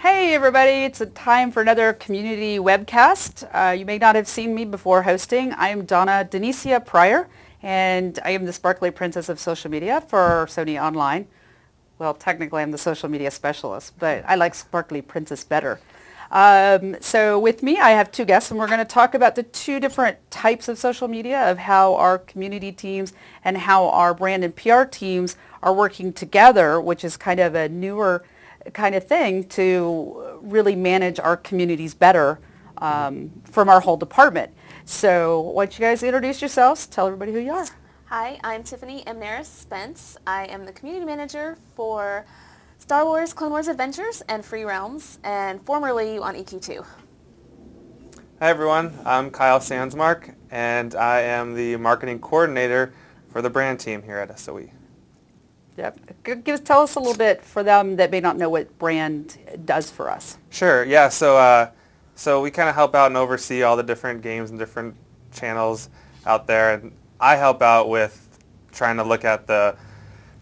Hey everybody, it's a time for another community webcast. You may not have seen me before hosting. I am Donna Denicia Pryor, and I am the sparkly princess of social media for Sony Online. Well, technically I'm the social media specialist, but I like sparkly princess better. So with me I have two guests, and we're going to talk about the two different types of social media, of how our community teams and how our brand and PR teams are working together, which is kind of a newer kind of thing to really manage our communities better from our whole department. So why don't you guys introduce yourselves, tell everybody who you are. Hi, I'm Tiffany Amneris Spence. I am the community manager for Star Wars Clone Wars Adventures and Free Realms, and formerly on EQ2. Hi everyone, I'm Kyle Sandsmark, and I am the marketing coordinator for the brand team here at SOE. Yep. Tell us a little bit for them that may not know what brand does for us. Sure, yeah, so we kind of help out and oversee all the different games and different channels out there, and I help out with trying to look at the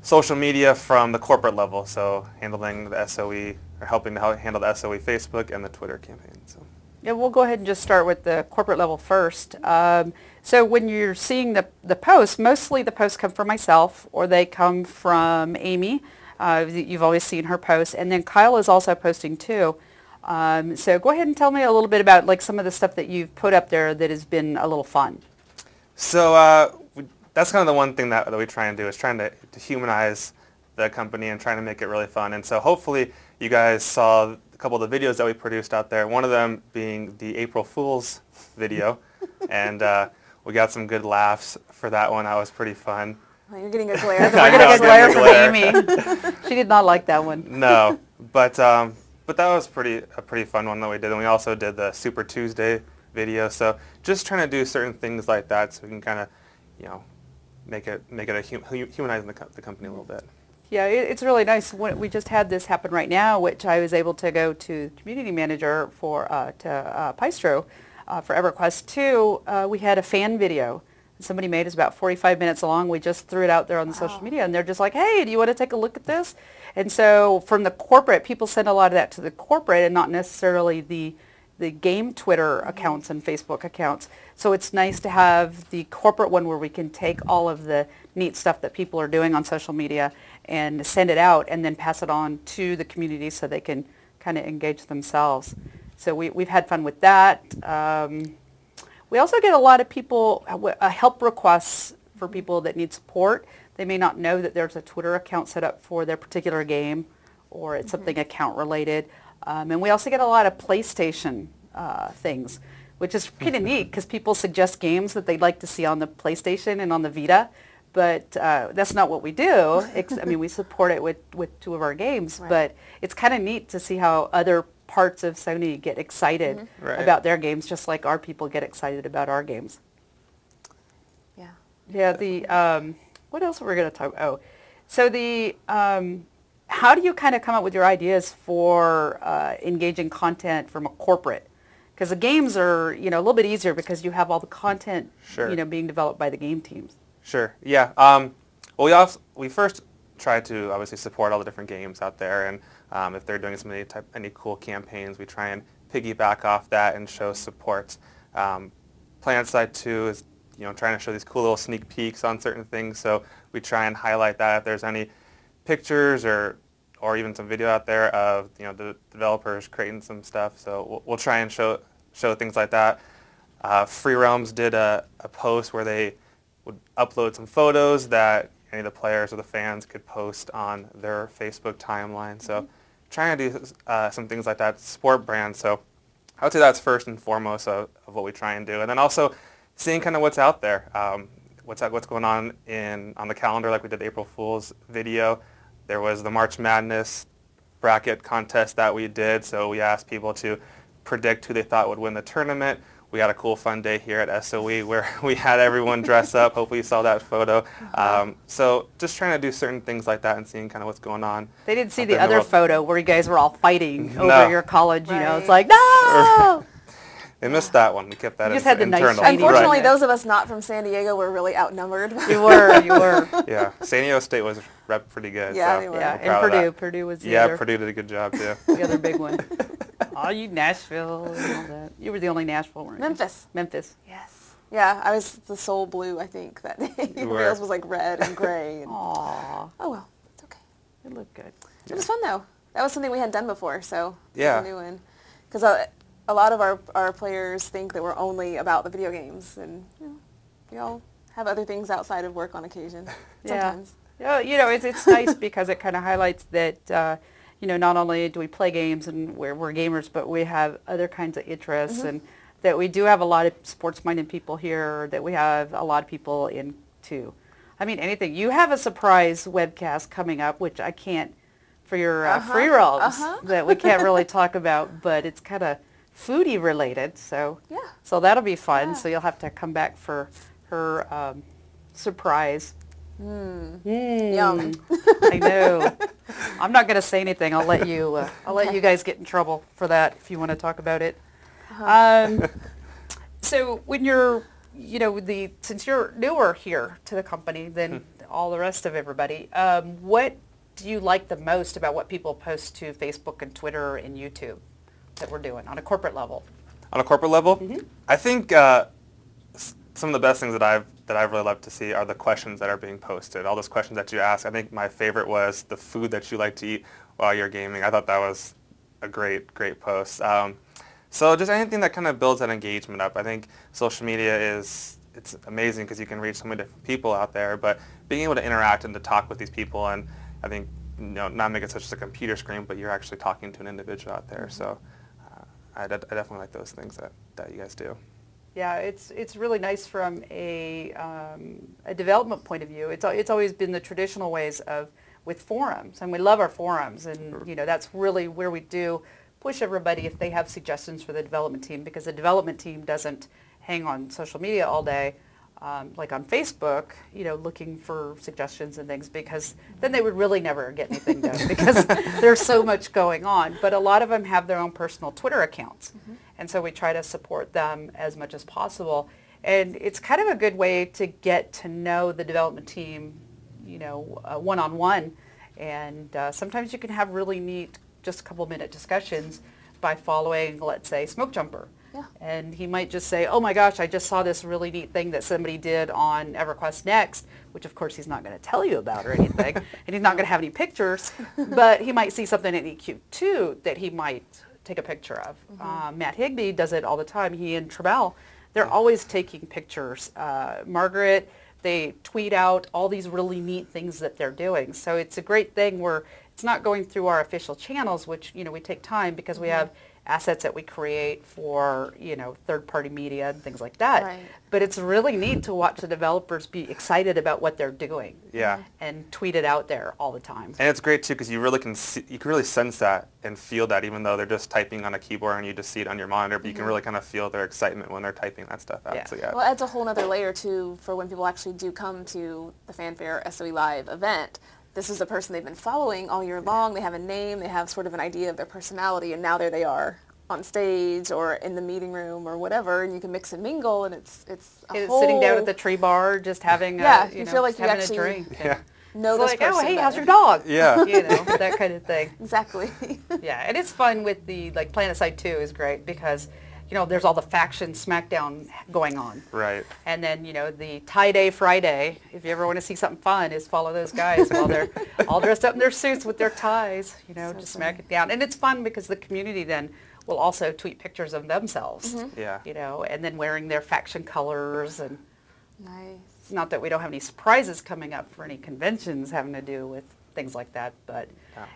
social media from the corporate level, so handling the SOE, or helping to handle the SOE Facebook and the Twitter campaign. So. Yeah, we'll go ahead and just start with the corporate level first. So when you're seeing the posts, mostly the posts come from myself or they come from Amy. You've always seen her post. And then Kyle is also posting too. So go ahead and tell me a little bit about like some of the stuff that you've put up there that has been a little fun. So that's kind of the one thing that we try and do, is trying to humanize the company and trying to make it really fun. And so hopefully you guys saw a couple of the videos that we produced out there, one of them being the April Fool's video. And we got some good laughs for that one. That was pretty fun. Oh, you're getting a glare. We're getting a glare from Amy. She did not like that one. No, but that was a pretty fun one that we did. And we also did the Super Tuesday video. So just trying to do certain things like that so we can kind of, make it humanizing the company a little bit. Yeah, it's really nice. We just had this happen right now, which I was able to go to community manager for Paistro for EverQuest 2. We had a fan video somebody made. It's about 45 minutes long. We just threw it out there on the social media, and they're just like, hey, do you want to take a look at this? And so from the corporate, people send a lot of that to the corporate and not necessarily the game Twitter accounts and Facebook accounts. So it's nice to have the corporate one where we can take all of the neat stuff that people are doing on social media and send it out and then pass it on to the community so they can kind of engage themselves. So we've had fun with that. We also get a lot of people, help requests for people that need support. They may not know that there's a Twitter account set up for their particular game, or it's something account related. And we also get a lot of PlayStation things, which is kind of neat because people suggest games that they'd like to see on the PlayStation and on the Vita, but that's not what we do. I mean, we support it with two of our games, right. But it's kind of neat to see how other parts of Sony get excited about their games, just like our people get excited about our games. Yeah. Yeah, what else were we going to talk about? Oh, so how do you kind of come up with your ideas for engaging content from a corporate? Because the games are, a little bit easier because you have all the content, being developed by the game teams. Sure. Yeah. Well, we first try to obviously support all the different games out there, and if they're doing any cool campaigns, we try and piggyback off that and show support. Plan side too is trying to show these cool little sneak peeks on certain things, so we try and highlight that if there's any pictures or even some video out there of the developers creating some stuff. So we'll try and show things like that. Free Realms did a post where they would upload some photos that any of the players or the fans could post on their Facebook timeline. So trying to do some things like that, support brands. So I would say that's first and foremost of what we try and do. And then also seeing kind of what's out there, what's going on on the calendar, like we did the April Fool's video. There was the March Madness bracket contest that we did, so we asked people to predict who they thought would win the tournament. We had a cool fun day here at SOE where we had everyone dress up. Hopefully you saw that photo. So just trying to do certain things like that and seeing kind of what's going on. They didn't see the other photo where you guys were all fighting over your college, It's like, no! They missed that one. We kept that You just had the nice internal. shiny Unfortunately, Right. those of us not from San Diego were really outnumbered. You were. Yeah, San Diego State was rep pretty good. Yeah, so they were. Yeah, we're and proud of that. Purdue was the Yeah, other, Purdue did a good job too. the other big one. Oh, you Nashville and all that. You were the only Nashville, weren't you? Memphis. Yes. Yeah, I was the sole blue, I think, that day. Everybody else was like red and gray. And Aw, oh, well, it's okay. it looked good. It was fun, though. That was something we hadn't done before, so Yeah. it was a new one. Because a lot of our players think that we're only about the video games, and we all have other things outside of work on occasion. Sometimes. Yeah, it's nice because it kind of highlights that, not only do we play games and we're gamers, but we have other kinds of interests, and that we do have a lot of sports-minded people here, that we have a lot of people into, I mean, anything. You have a surprise webcast coming up, which I can't, for your free roams, that we can't really talk about, but it's kind of foodie related, so that'll be fun. Yeah. So you'll have to come back for her surprise. Yum. I know. I'm not going to say anything. I'll let you. I'll let you guys get in trouble for that if you want to talk about it. So when you're, since you're newer here to the company than all the rest of everybody, what do you like the most about what people post to Facebook and Twitter and YouTube that we're doing on a corporate level? On a corporate level, I think some of the best things that I've really loved to see are the questions that are being posted. All those questions that you ask. I think my favorite was the food that you like to eat while you're gaming. I thought that was a great post. So just anything that kind of builds that engagement up. I think social media it's amazing because you can reach so many different people out there, but being able to interact and to talk with these people, and I think not make it such as a computer screen, but you're actually talking to an individual out there. So I definitely like those things that you guys do. Yeah, it's really nice from a development point of view. It's always been the traditional ways with forums, and we love our forums, and that's really where we do push everybody if they have suggestions for the development team, because the development team doesn't hang on social media all day, like on Facebook, looking for suggestions and things, because then they would really never get anything done because there's so much going on. But a lot of them have their own personal Twitter accounts, and so we try to support them as much as possible. And it's kind of a good way to get to know the development team, one-on-one. And sometimes you can have really neat, just a couple minute discussions by following, let's say, Smoke Jumper. Yeah. And he might just say, oh my gosh, I just saw this really neat thing that somebody did on EverQuest Next, which of course he's not going to tell you about or anything, and he's not going to have any pictures, but he might see something in EQ2 that he might take a picture of. Matt Higbee does it all the time. He and Trebell, they're always taking pictures. Margaret, they tweet out all these really neat things that they're doing. So it's a great thing where it's not going through our official channels, which, we take time because we have assets that we create for, third-party media and things like that. Right. But it's really neat to watch the developers be excited about what they're doing. Yeah. And tweet it out there all the time. And it's great too because you really can sense that and feel that, even though they're just typing on a keyboard and you just see it on your monitor, but you can really kind of feel their excitement when they're typing that stuff out. Yeah. So yeah. Well, it adds a whole other layer too for when people actually do come to the Fanfare SOE Live event. This is the person they've been following all year long. They have a name. They have sort of an idea of their personality, and now there they are on stage or in the meeting room or whatever, and you can mix and mingle, and it's a whole... Sitting down at the tree bar, just having you feel like you having actually a drink. know It's this like, person oh, hey, how's better. your dog? Yeah. That kind of thing. Exactly. Yeah, and it's fun with the, Planetside 2 is great because, there's all the faction smackdown going on. Right. And then, the tie-day Friday, if you ever want to see something fun, is follow those guys while they're all dressed up in their suits with their ties, just smack it down. And it's fun because the community then will also tweet pictures of themselves, Yeah. and then wearing their faction colors. And Nice. it's not that we don't have any surprises coming up for any conventions having to do with things like that, but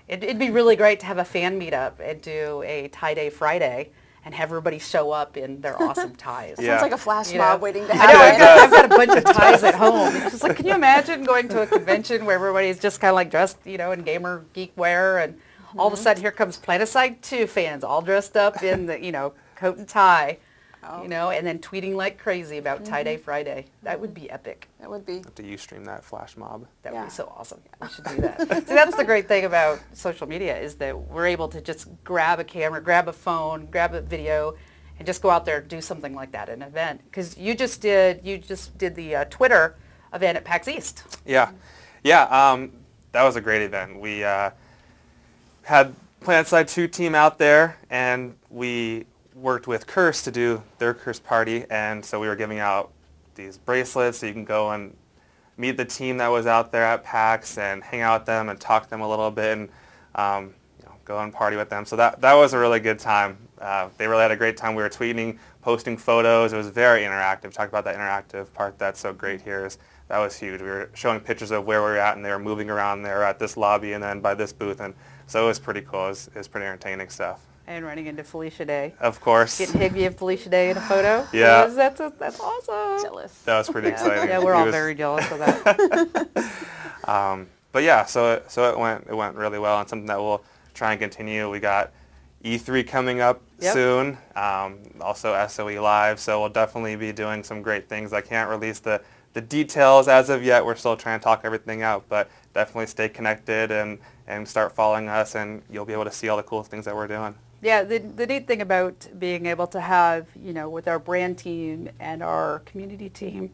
it'd be really great to have a fan meetup and do a tie-day Friday and have everybody show up in their awesome ties. Yeah. Sounds like a flash mob waiting to I know, happen. I've got a bunch of ties at home. It's just like, can you imagine going to a convention where everybody's just kind of dressed, in gamer geek wear, and all of a sudden here comes Planetside 2 fans all dressed up in the, coat and tie, and then tweeting like crazy about Tie-Day Friday. That would be epic. That would be. Have to Ustream that flash mob. That would be so awesome. We should do that. See, that's the great thing about social media is that we're able to just grab a camera, grab a phone, grab a video, and just go out there and do something like that, an event? Because you just did the Twitter event at PAX East. Yeah, that was a great event. We had PlanetSide 2 team out there, and we worked with Curse to do their Curse party, and so we were giving out these bracelets so you can go and meet the team that was out there at PAX and hang out with them and talk to them a little bit and go and party with them. So that was a really good time. They really had a great time. We were tweeting, posting photos. It was very interactive. Talk about that interactive part that's so great here. That was huge. We were showing pictures of where we were at, and they were moving around. They were at this lobby and then by this booth, and so it was pretty cool. It was pretty entertaining stuff. And running into Felicia Day. Of course. Getting Higby and Felicia Day in a photo. Yeah. That's awesome. Jealous. That was pretty exciting. Yeah, we're all very jealous of that. But yeah, so it went really well, and something that we'll try and continue. We got E3 coming up soon, also SOE Live, so we'll definitely be doing some great things. I can't release the details as of yet. We're still trying to talk everything out, but definitely stay connected and start following us, and you'll be able to see all the cool things that we're doing. Yeah, the neat thing about being able to have, with our brand team and our community team,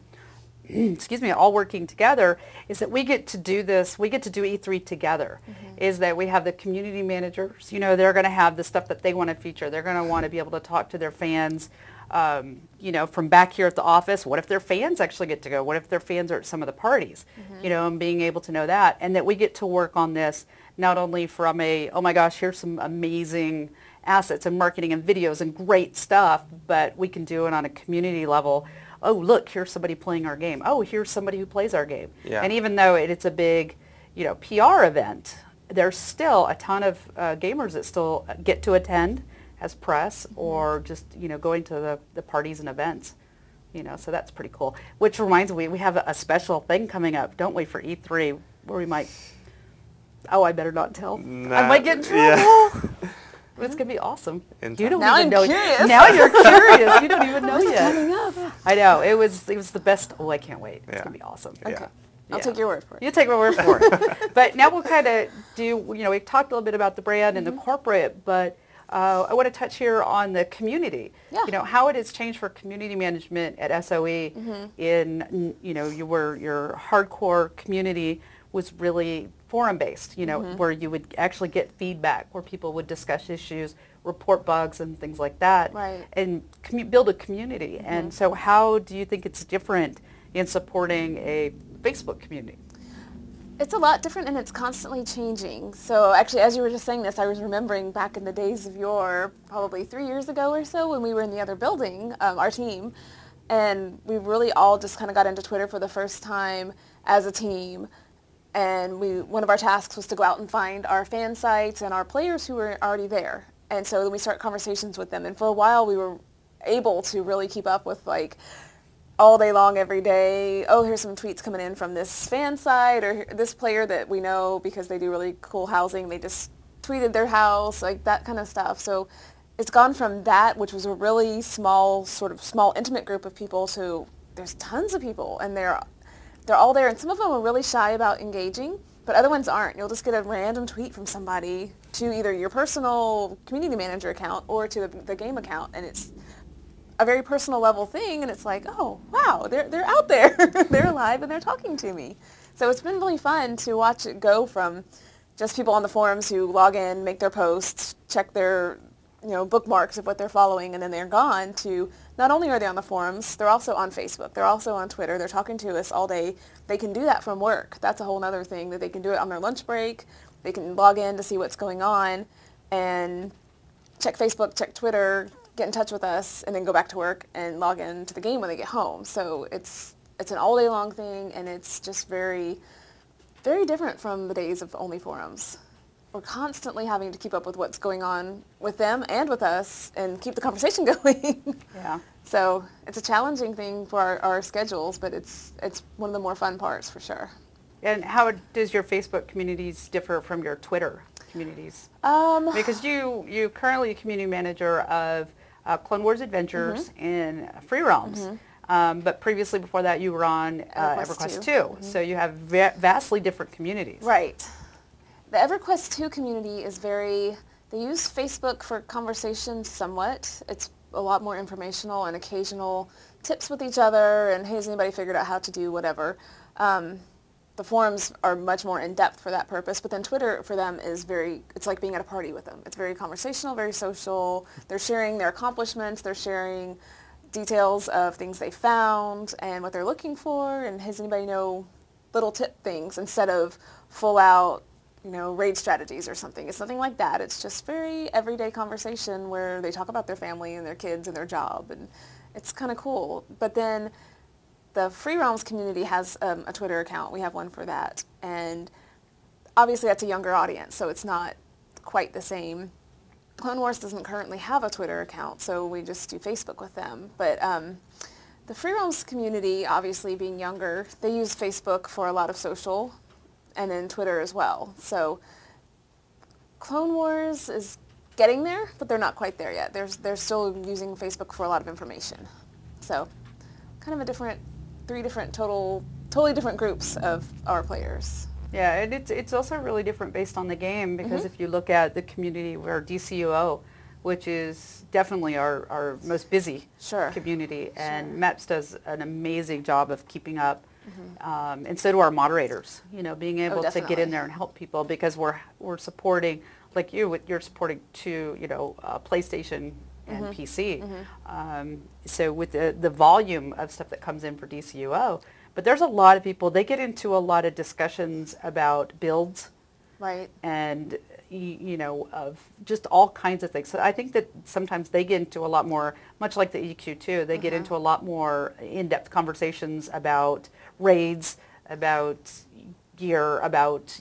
excuse me, all working together, is that we get to do this, we get to do E3 together, is that we have the community managers, they're going to have the stuff that they want to feature. They're going to want to be able to talk to their fans, from back here at the office. What if their fans actually get to go? What if their fans are at some of the parties? And being able to know that, and that we get to work on this not only from oh my gosh, here's some amazing assets and marketing and videos and great stuff, but we can do it on a community level. Oh, look, here's somebody playing our game. Oh, here's somebody who plays our game. Yeah. And even though it's a big, PR event, there's still a ton of gamers that still get to attend as press or just, going to the parties and events. So that's pretty cool. Which reminds me, we have a special thing coming up, don't we, for E3, where we might, I better not tell. I might get in trouble. Yeah. But it's going to be awesome. Now I'm curious. Now you're curious. You don't even know yet. Coming up? I know. It was the best. Oh, I can't wait. It's going to be awesome. Okay. Yeah. I'll take your word for it. You take my word for it. But now we'll kind of do, we talked a little bit about the brand and the corporate, but I want to touch here on the community. Yeah. How it has changed for community management at SOE in, your hardcore community was really forum-based, where you would actually get feedback, where people would discuss issues, report bugs and things like that, right. and build a community. And so how do you think it's different in supporting a Facebook community? It's a lot different, and it's constantly changing. So actually, as you were just saying this, I was remembering back in the days of probably 3 years ago or so, when we were in the other building, our team, and we really all just kind of got into Twitter for the first time as a team. And one of our tasks was to go out and find our fan sites and our players who were already there. And so then we start conversations with them. And for a while, we were able to really keep up with all day long, every day. Oh, here's some tweets coming in from this fan site or this player that we know because they do really cool housing. They just tweeted their house, that kind of stuff. So it's gone from that, which was a really small, intimate group of people, to there's tons of people, and they're all there, and some of them are really shy about engaging, but other ones aren't. You'll just get a random tweet from somebody to either your personal community manager account or to the game account, and it's a very personal level thing, and it's like, oh, wow, they're out there. They're alive, and they're talking to me. So it's been really fun to watch it go from just people on the forums who log in, make their posts, check their bookmarks of what they're following, and then they're gone, to not only are they on the forums, they're also on Facebook, they're also on Twitter, they're talking to us all day. They can do that from work. That's a whole other thing, that they can do it on their lunch break. They can log in to see what's going on and check Facebook, check Twitter, get in touch with us, and then go back to work and log in to the game when they get home. So it's an all day long thing, and it's just very, very different from the days of only forums. We're constantly having to keep up with what's going on with them and with us and keep the conversation going. Yeah. So it's a challenging thing for our schedules, but it's one of the more fun parts for sure. And how does your Facebook communities differ from your Twitter communities? Because you currently a community manager of Clone Wars Adventures in Free Realms. But previously, before that, you were on EverQuest 2. So you have vastly different communities. Right. The EverQuest 2 community is they use Facebook for conversation somewhat. It's a lot more informational and occasional tips with each other, and hey, has anybody figured out how to do whatever. The forums are much more in-depth for that purpose, but then Twitter for them is it's like being at a party with them. It's very conversational, very social. They're sharing their accomplishments. They're sharing details of things they found and what they're looking for, and has anybody know little tip things instead of full-out, raid strategies or something. It's something like that. It's just very everyday conversation where they talk about their family and their kids and their job, and it's kind of cool. But then the Free Realms community has a Twitter account. We have one for that. And obviously that's a younger audience, so it's not quite the same. Clone Wars doesn't currently have a Twitter account, so we just do Facebook with them. But the Free Realms community, obviously being younger, they use Facebook for a lot of social, and then Twitter as well. So Clone Wars is getting there, but they're not quite there yet. They're still using Facebook for a lot of information. So kind of three different totally different groups of our players. Yeah, and it's also really different based on the game, because if you look at the community where DCUO, which is definitely our most busy community, and Maps does an amazing job of keeping up, and so do our moderators, being able to get in there and help people, because we're supporting, like you're supporting PlayStation and PC. So with the volume of stuff that comes in for DCUO, but there's a lot of people, they get into a lot of discussions about builds, right, and of just all kinds of things. So I think that sometimes they get into a lot more, much like the EQ2, they get into a lot more in-depth conversations about raids, about gear, about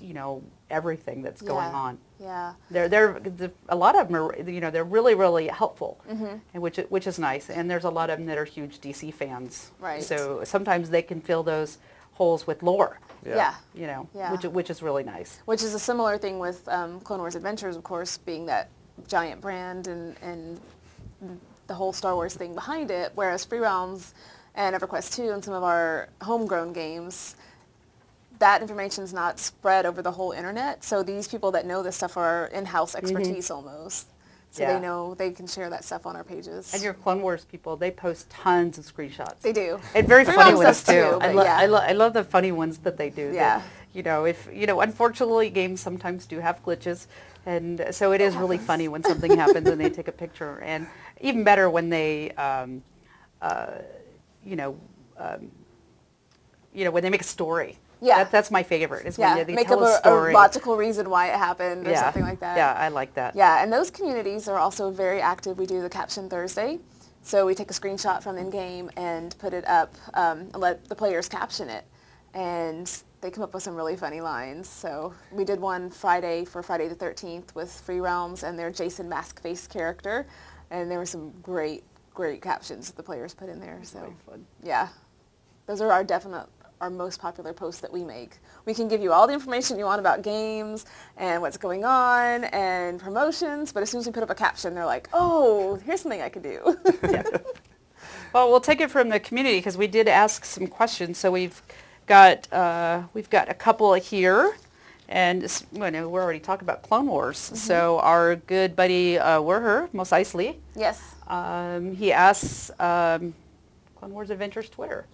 everything that's going on. Yeah, they're a lot of them are, they're really, really helpful, and which is nice. And there's a lot of them that are huge DC fans. Right. So sometimes they can fill those holes with lore. Yeah. Which is really nice. Which is a similar thing with Clone Wars Adventures, of course, being that giant brand and the whole Star Wars thing behind it. Whereas Free Realms and EverQuest 2 and some of our homegrown games, that information is not spread over the whole internet. So these people that know this stuff are in-house expertise almost. So they know they can share that stuff on our pages. And your Clone Wars people, they post tons of screenshots. They do. And very funny ones too. I love the funny ones that they do. Yeah. That, unfortunately games sometimes do have glitches, and so it is really funny when something happens and they take a picture, and even better when they when they make a story. Yeah. That's my favorite, is when they make tell up a story. a logical reason why it happened or something like that. Yeah, I like that. Yeah, and those communities are also very active. We do the Caption Thursday. So we take a screenshot from in-game and put it up and let the players caption it. And they come up with some really funny lines. So we did one Friday for Friday the 13th with Free Realms and their Jason Mask Face character. And there were some great captions that the players put in there. So really fun. Yeah, those are our most popular posts that we make. We can give you all the information you want about games and what's going on and promotions, but as soon as we put up a caption, they're like, oh, here's something I could do. Well, we'll take it from the community, because we did ask some questions. So we've got a couple here, and we're already talking about Clone Wars. So our good buddy Werher, Mos Eisley, yes, he asks Clone Wars Adventures Twitter.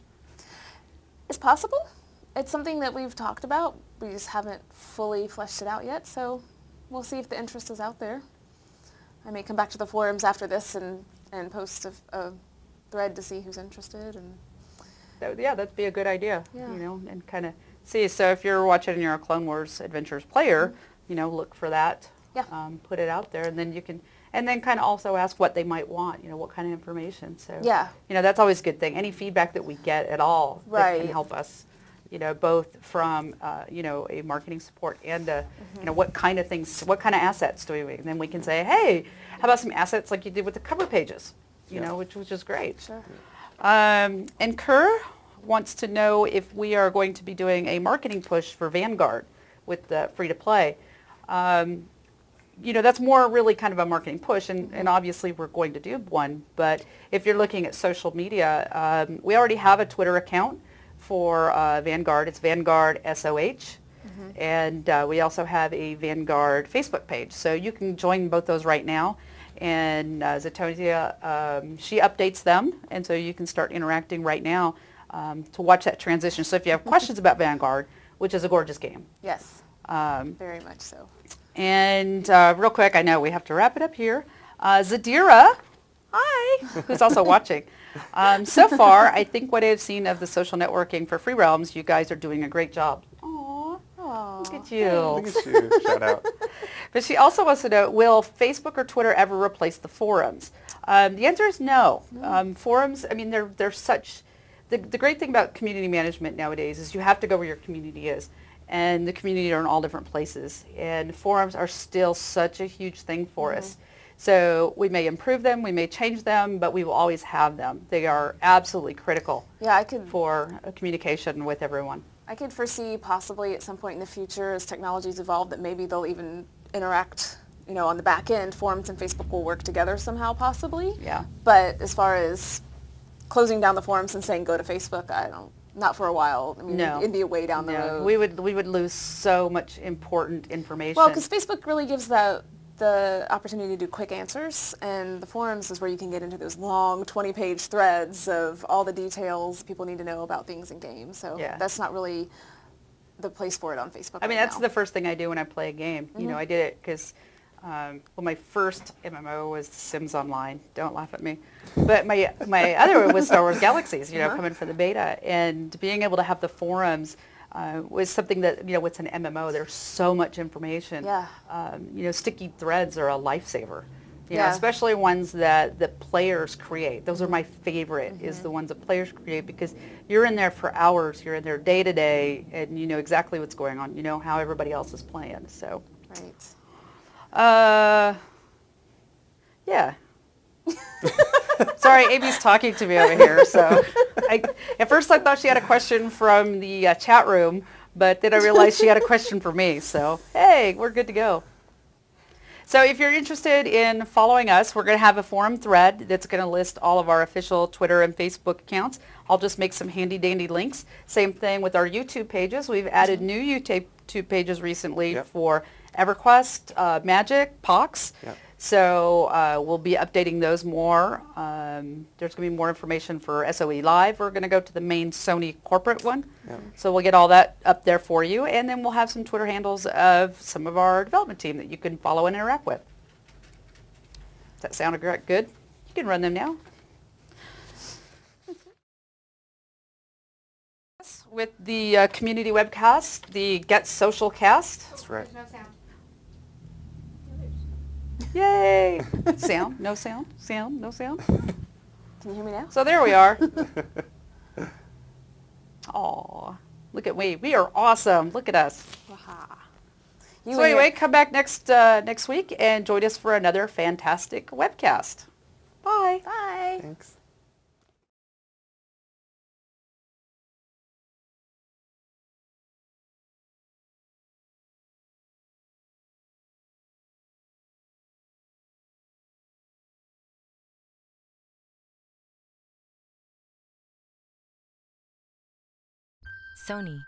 It's possible. It's something that we've talked about. We just haven't fully fleshed it out yet, so we'll see if the interest is out there. I may come back to the forums after this and post a thread to see who's interested. And that'd be a good idea. Yeah. And kind of see. So if you're watching and you're a Clone Wars Adventures player, look for that. Yeah. Put it out there, and then you can. And then kind of also ask what they might want, what kind of information. So, that's always a good thing. Any feedback that we get at all that can help us, both from, a marketing support and, what kind of things, what kind of assets do we make? And then we can say, hey, how about some assets like you did with the cover pages, which is great. Sure. And Kerr wants to know if we are going to be doing a marketing push for Vanguard with the free-to-play. That's more really kind of a marketing push, and obviously we're going to do one, but if you're looking at social media, we already have a Twitter account for Vanguard. It's Vanguard SOH, and we also have a Vanguard Facebook page, so you can join both those right now, And Zatonia, she updates them, and so you can start interacting right now to watch that transition. So if you have questions about Vanguard, which is a gorgeous game. Yes, very much so. And real quick, I know we have to wrap it up here. Zadira, hi, who's also watching. So far, I think what I've seen of the social networking for Free Realms, you guys are doing a great job. Aww, look at you. Look at you. Shout out. But she also wants to know, will Facebook or Twitter ever replace the forums? The answer is no. Forums, I mean, they're such, the great thing about community management nowadays is you have to go where your community is. And the community are in all different places. And forums are still such a huge thing for us. So we may improve them, we may change them, but we will always have them. They are absolutely critical for communication with everyone. I could foresee possibly at some point in the future as technologies evolve that maybe they'll even interact, you know, on the back end. Forums and Facebook will work together somehow possibly. Yeah. But as far as closing down the forums and saying go to Facebook, I don't. Not for a while. I mean, no. It'd be a way down the road. We would lose so much important information. Well, because Facebook really gives the opportunity to do quick answers, and the forums is where you can get into those long 20-page threads of all the details people need to know about things in games. So that's not really the place for it on Facebook. I mean, that's the first thing I do when I play a game. You know, I did it because well, my first MMO was Sims Online. Don't laugh at me. But my other one was Star Wars Galaxies, you know, coming for the beta. And being able to have the forums was something that, you know, what's an MMO? There's so much information. Yeah. You know, sticky threads are a lifesaver. You know, especially ones that players create. Those are my favorite, is the ones that players create, because you're in there for hours. You're in there day to day, and you know exactly what's going on. You know how everybody else is playing. So. Right. Yeah. Sorry, Amy's talking to me over here. So at first I thought she had a question from the chat room, but then I realized she had a question for me. So, hey, we're good to go. So if you're interested in following us, we're going to have a forum thread that's going to list all of our official Twitter and Facebook accounts. I'll just make some handy dandy links. Same thing with our YouTube pages. We've added new YouTube pages recently for EverQuest, Magic, POX. So we'll be updating those more. There's going to be more information for SOE Live. We're going to go to the main Sony corporate one. So we'll get all that up there for you. And then we'll have some Twitter handles of some of our development team that you can follow and interact with. Does that sound good? You can run them now. With the community webcast, the Get SocialCast. That's right. There's no sound. Yay! Sound, no sound, sound, no sound. Can you hear me now? So there we are. Aw, look at we. We are awesome. Look at us. So anyway, come back next week and join us for another fantastic webcast. Bye. Bye. Thanks. Sony.